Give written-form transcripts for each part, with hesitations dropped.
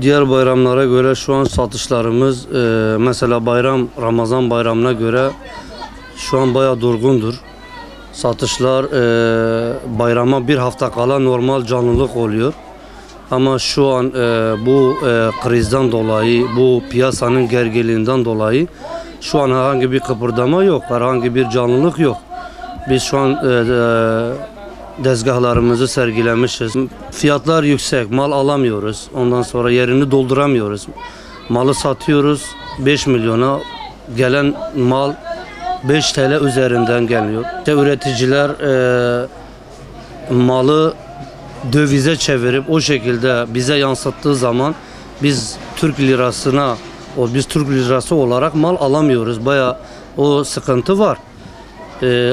Diğer bayramlara göre şu an satışlarımız mesela Ramazan bayramına göre şu an bayağı durgundur. Satışlar bayrama bir hafta kala normal canlılık oluyor. Ama şu an bu krizden dolayı, bu piyasanın gerginliğinden dolayı şu an herhangi bir kıpırdama yok, herhangi bir canlılık yok. Biz şu an dezgahlarımızı sergilemişiz. Fiyatlar yüksek, mal alamıyoruz. Ondan sonra yerini dolduramıyoruz. Malı satıyoruz 5 milyona, gelen mal 5 TL üzerinden geliyor. İşte üreticiler malı dövize çevirip o şekilde bize yansıttığı zaman biz Türk lirası olarak mal alamıyoruz. Bayağı o sıkıntı var.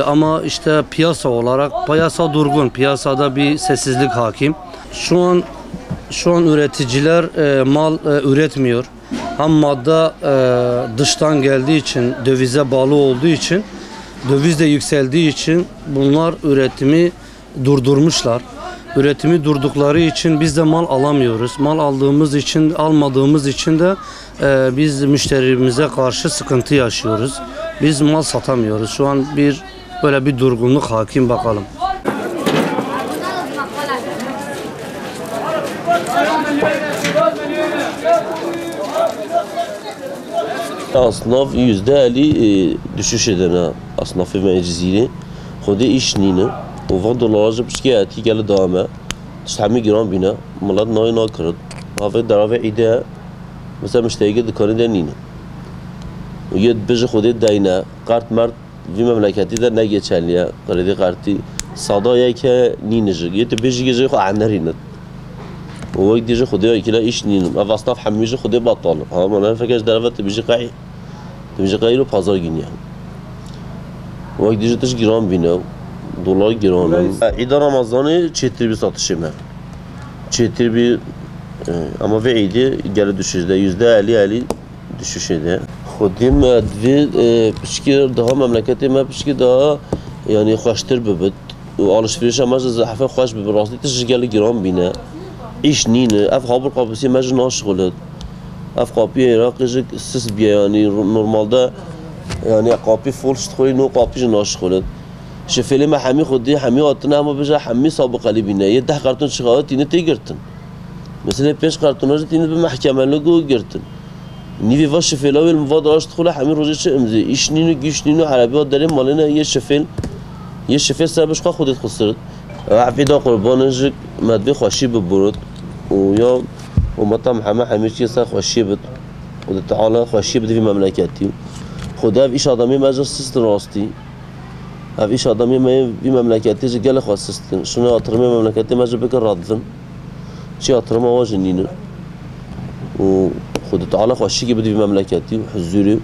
Ama işte piyasa durgun. Piyasada bir sessizlik hakim. Şu an üreticiler mal üretmiyor. Ham madde dıştan geldiği için, dövize bağlı olduğu için, döviz de yükseldiği için bunlar üretimi durdurmuşlar. Üretimi durdukları için biz de mal alamıyoruz. Mal almadığımız için de biz müşterimize karşı sıkıntı yaşıyoruz. Biz mal satamıyoruz. Şu an böyle bir durgunluk hakim bakalım. Asnaf %50 düşüş eden asnafı meczili. Xudi iş nine. O $10 pişkiyati gel dame. Tiştami gram bina. Malat nay nakırd. Hafı darave ide. Mesela müşteriye dükkanı da nine. O yed biji xudi dayna. Kart mert vi memleketi de ne geçerliye. Kredi kartı sadaya ki ninecik. Yed biji gece xu anerinet. O vakit dije xudi ikila iş ninem. Ev asnaf hammici xudi batal. Ha mana fakir daravet biji qay. Biji qay رو pazar günü. O vakit dije tiş gram bina. Dolar giranım. İda Ramazan'ı çetir bir satışım. Çetir bir ama ve idi geri düşüşde %50 düşüş edi. Xudim dvi pişki daha memleketi me pişki daha yani hoştur bibit. Alışveriş ama zahafe hoş bibit. Rastlı tiş gel giran bine. İş nine. Ev habur kapısı mecn naşgılet. Ev kapıya Irak'cık sis biye yani normalde yani kapı full ştkoy no kapı naşgılet. شفیلی ما حمی خودی حمی آتنه اما بجا حمی سابقه لی بینه یه 10 karton çıkardı yine gırtın. Mesela 5 kartonajı yine bir mahkemeli gırtın. Nivi va şefela vel muvad raşt khula hami roje çe imzi işnini güçnini arabi darim malına ye şefel sabış خودت خسرت. عفیدا قربانج مدبی خوشی ببرد و یا ومتا محمد حمیشی سر خوشی بد و تعالی خوشی بد في مملكتي خدا ایش آدمی مجلس است راستی اف ایش آدمی bir memleketi gel خواستن şunu hatırlamaya memleketi mecbur bekar radın şey hatırlama vajinini و خدا تعالی خوشی بد في مملكتي وحزوري